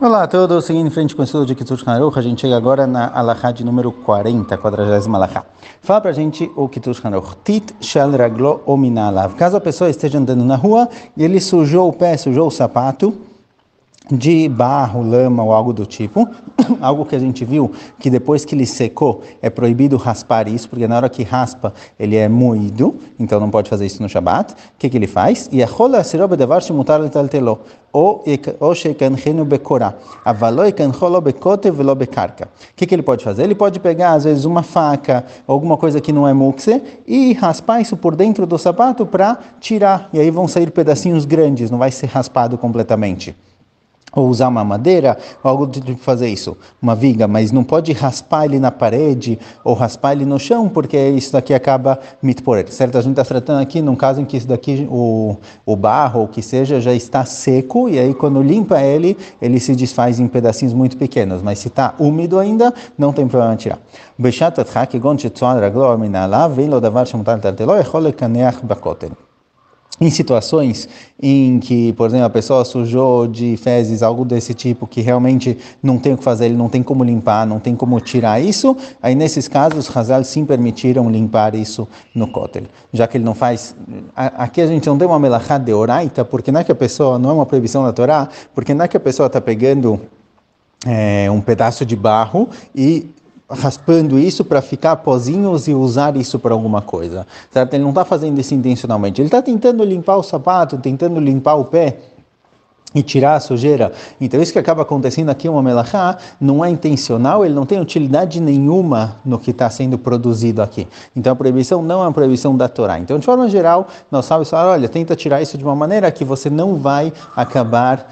Olá a todos, seguindo em frente com o estudo de Kitush Haruch, a gente chega agora na alahá de número 40, 40ª alahá. Fala pra gente o Kitush Haruch. Tit shel raglo o minalav. Caso a pessoa esteja andando na rua e ele sujou o pé, sujou o sapato de barro, lama ou algo do tipo, algo que a gente viu que depois que ele secou é proibido raspar isso, porque na hora que raspa ele é moído, então não pode fazer isso no Shabat. O que ele faz? E que ele pode fazer? Ele pode pegar às vezes uma faca, alguma coisa que não é mukse, e raspar isso por dentro do sapato para tirar, e aí vão sair pedacinhos grandes, não vai ser raspado completamente. Ou usar uma madeira, ou algo do tipo fazer isso, uma viga, mas não pode raspar ele na parede, ou raspar ele no chão, porque isso daqui acaba mitporer, certo? A gente está tratando aqui num caso em que isso daqui, o barro, ou o que seja, já está seco, e aí quando limpa ele, ele se desfaz em pedacinhos muito pequenos, mas se está úmido ainda, não tem problema tirar. Em situações em que, por exemplo, a pessoa sujou de fezes, algo desse tipo, que realmente não tem o que fazer, ele não tem como limpar, não tem como tirar isso, aí nesses casos, Hazal sim permitiram limpar isso no Kotel. Já que ele não faz... Aqui a gente não tem uma melachá de oraita, porque não é que a pessoa, não é uma proibição da Torá, porque não é que a pessoa está pegando um pedaço de barro e raspando isso para ficar pozinhos e usar isso para alguma coisa, certo? Ele não está fazendo isso intencionalmente, ele está tentando limpar o sapato, tentando limpar o pé e tirar a sujeira. Então isso que acaba acontecendo aqui, uma melachá, não é intencional, ele não tem utilidade nenhuma no que está sendo produzido aqui. Então a proibição não é uma proibição da Torá. Então de forma geral, nós sabemos falar, olha, tenta tirar isso de uma maneira que você não vai acabar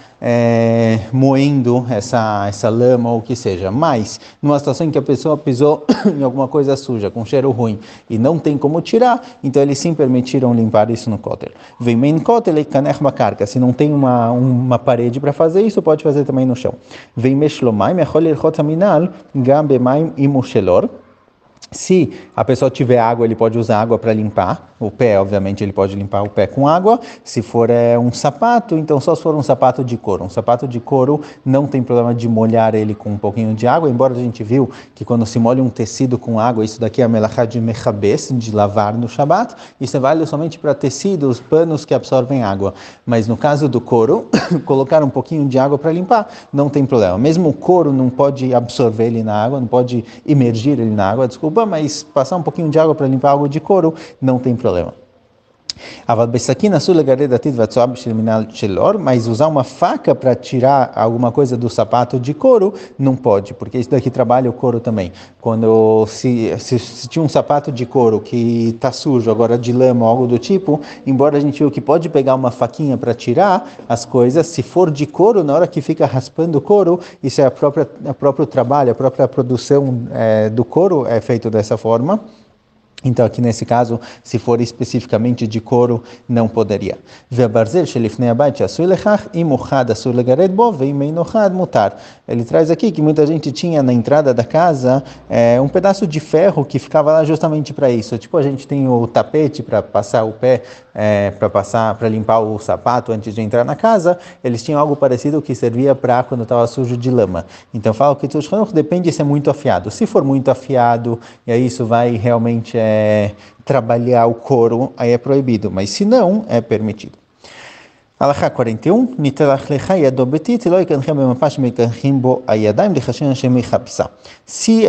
moendo essa lama ou o que seja. Mas numa situação em que a pessoa pisou em alguma coisa suja, com cheiro ruim, e não tem como tirar, então eles sim permitiram limpar isso no Kotel. Vem men Kotel e kaner bakarka. Se não tem uma parede para fazer isso, pode fazer também no chão. Vem meshlomai, mechol ilchot aminal, gam bemaim imushelor. Se a pessoa tiver água, ele pode usar água para limpar o pé, obviamente ele pode limpar o pé com água. Se for um sapato, então só se for um sapato de couro. Um sapato de couro não tem problema de molhar ele com um pouquinho de água, embora a gente viu que quando se molha um tecido com água, isso daqui é a melachá de mechabes, de lavar no Shabat, isso vale somente para tecidos, panos que absorvem água. Mas no caso do couro, colocar um pouquinho de água para limpar, não tem problema. Mesmo o couro não pode absorver ele na água, não pode imergir ele na água, desculpa, mas passar um pouquinho de água para limpar algo de couro, não tem problema. Mas usar uma faca para tirar alguma coisa do sapato de couro, não pode, porque isso daqui trabalha o couro também. Quando se tinha um sapato de couro que está sujo, agora de lama ou algo do tipo, embora a gente viu que pode pegar uma faquinha para tirar as coisas, se for de couro, na hora que fica raspando o couro, isso é o próprio trabalho, a própria produção do couro é feito dessa forma. Então, aqui nesse caso, se for especificamente de couro, não poderia. Ele traz aqui que muita gente tinha na entrada da casa um pedaço de ferro que ficava lá justamente para isso. Tipo, a gente tem o tapete para passar o pé, para limpar o sapato antes de entrar na casa. Eles tinham algo parecido que servia para quando estava sujo de lama. Então, fala que depende se é muito afiado. Se for muito afiado, e aí isso vai realmente trabalhar o couro, aí é proibido, mas se não, é permitido. Alahá 41, se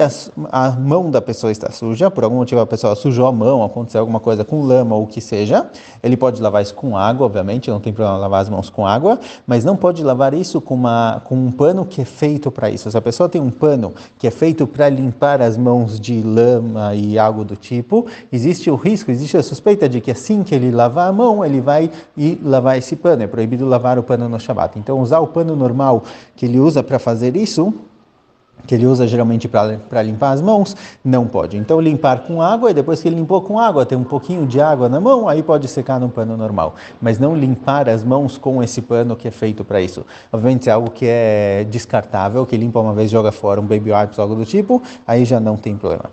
a mão da pessoa está suja, por algum motivo a pessoa sujou a mão, aconteceu alguma coisa com lama ou o que seja, ele pode lavar isso com água, obviamente, não tem problema lavar as mãos com água, mas não pode lavar isso com um pano que é feito para isso. Se a pessoa tem um pano que é feito para limpar as mãos de lama e algo do tipo, existe o risco, existe a suspeita de que assim que ele lavar a mão, ele vai ir lavar esse pano. É proibido lavar o pano no Shabat. Então, usar o pano normal que ele usa para fazer isso, que ele usa geralmente para limpar as mãos, não pode. Então, limpar com água, e depois que ele limpou com água, tem um pouquinho de água na mão, aí pode secar no pano normal. Mas não limpar as mãos com esse pano que é feito para isso. Obviamente, se é algo que é descartável, que limpa uma vez e joga fora, um baby wipes, algo do tipo, aí já não tem problema.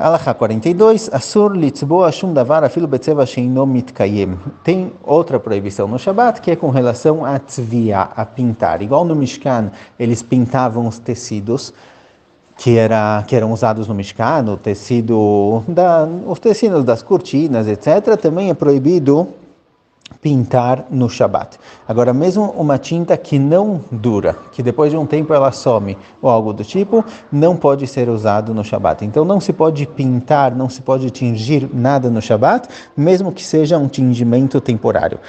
Alahá 42, Asur litzboa shum davar afilu betzeva sheino mitkayem. Tem outra proibição no Shabat, que é com relação a tzvia, a pintar. Igual no Mishkan, eles pintavam os tecidos que eram usados no Mishkan, os tecidos das cortinas, etc., também é proibido pintar no Shabat. Agora, mesmo uma tinta que não dura, que depois de um tempo ela some, ou algo do tipo, não pode ser usado no Shabat. Então, não se pode pintar, não se pode tingir nada no Shabat, mesmo que seja um tingimento temporário.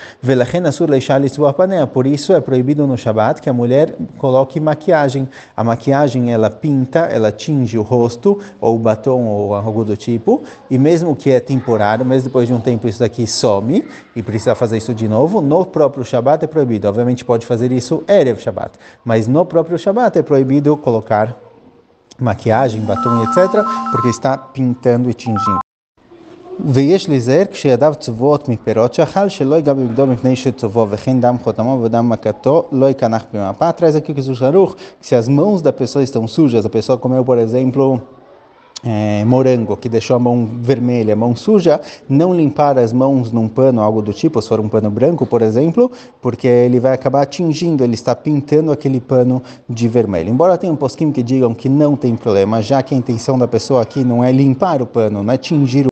Por isso é proibido no Shabat que a mulher coloque maquiagem. A maquiagem, ela pinta, ela tinge o rosto, ou o batom, ou algo do tipo, e mesmo que é temporário, mesmo depois de um tempo isso daqui some, e precisa fazer isso de novo, no próprio Shabat é proibido. Obviamente pode fazer isso Erev Shabat, mas no próprio Shabat é proibido colocar maquiagem, batom, etc., porque está pintando e tingindo. ויש להיזהר כשידיו צבועות מפירות שאכל שלא ייגע בבגדו מפני שצובו וכן דם חותמו ודם מכתו לא יקנח במפה. Traz aqui que o se as mãos da pessoa estão sujas, a pessoa comeu, por exemplo, morango, que deixou a mão vermelha, a mão suja, não limpar as mãos num pano, algo do tipo, se for um pano branco, por exemplo, porque ele vai acabar atingindo, ele está pintando aquele pano de vermelho. Embora tenha um posquim que digam que não tem problema, já que a intenção da pessoa aqui não é limpar o pano, não é tingir o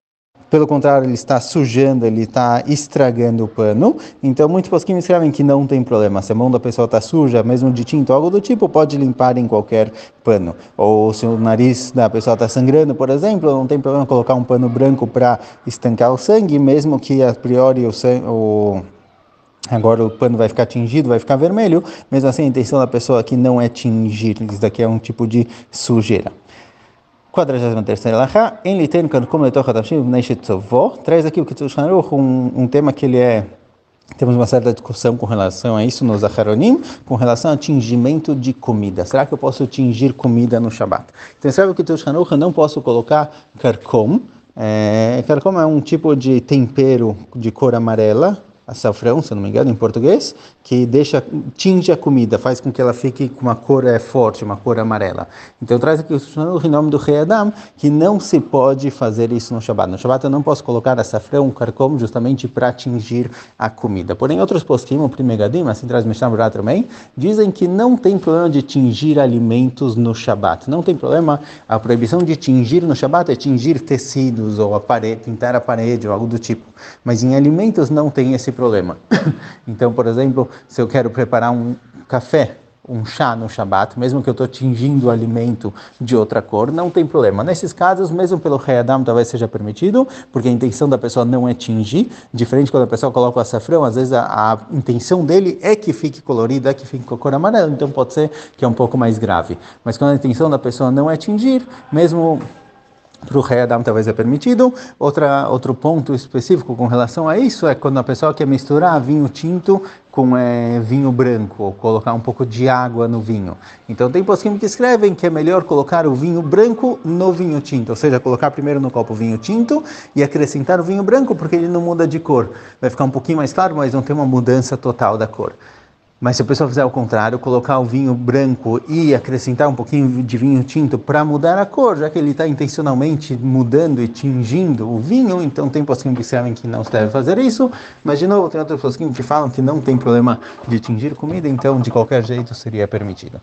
pelo contrário, ele está sujando, ele está estragando o pano. Então, muitos posquim escrevem que não tem problema. Se a mão da pessoa está suja, mesmo de tinta ou algo do tipo, pode limpar em qualquer pano. Ou se o nariz da pessoa está sangrando, por exemplo, não tem problema colocar um pano branco para estancar o sangue, mesmo que a priori agora o pano vai ficar tingido, vai ficar vermelho. Mesmo assim, a intenção da pessoa aqui não é tingir. Isso daqui é um tipo de sujeira. 43ª alahá, em liten como letocha tavshim bnei shetzovó. Traz aqui o Kitzur Shulchan Aruch, um tema que temos uma certa discussão com relação a isso nos Acharonim, com relação a tingimento de comida. Será que eu posso tingir comida no Shabat? Então, sabe o Kitzur Shulchan Aruch, eu não posso colocar karkom. Karkom é um tipo de tempero de cor amarela, açafrão, se não me engano, em português, que tinge a comida, faz com que ela fique com uma cor forte, uma cor amarela. Então traz aqui o nome do Rei Adam, que não se pode fazer isso no Shabat. No Shabat eu não posso colocar açafrão, carcom, justamente para tingir a comida. Porém, outros postim, o Primegadim, assim traz Mishnah Berurah também, dizem que não tem problema de tingir alimentos no Shabat. Não tem problema, a proibição de tingir no Shabat é tingir tecidos, ou pintar a parede, ou algo do tipo. Mas em alimentos não tem esse problema. Então, por exemplo, se eu quero preparar um café, um chá no Shabat, mesmo que eu estou tingindo o alimento de outra cor, não tem problema. Nesses casos, mesmo pelo Rei Adam, talvez seja permitido, porque a intenção da pessoa não é tingir. Diferente quando a pessoa coloca o açafrão, às vezes a intenção dele é que fique colorido, é que fique com a cor amarela, então pode ser que é um pouco mais grave. Mas quando a intenção da pessoa não é tingir, mesmo para o Rei Adam talvez é permitido. Outro ponto específico com relação a isso é quando a pessoa quer misturar vinho tinto com vinho branco, ou colocar um pouco de água no vinho. Então tem posquim que escrevem que é melhor colocar o vinho branco no vinho tinto, ou seja, colocar primeiro no copo o vinho tinto e acrescentar o vinho branco, porque ele não muda de cor. Vai ficar um pouquinho mais claro, mas não tem uma mudança total da cor. Mas se a pessoa fizer o contrário, colocar o vinho branco e acrescentar um pouquinho de vinho tinto para mudar a cor, já que ele está intencionalmente mudando e tingindo o vinho, então tem posquim que sabem que não se deve fazer isso, mas de novo tem outros posquim que falam que não tem problema de tingir comida, então de qualquer jeito seria permitido.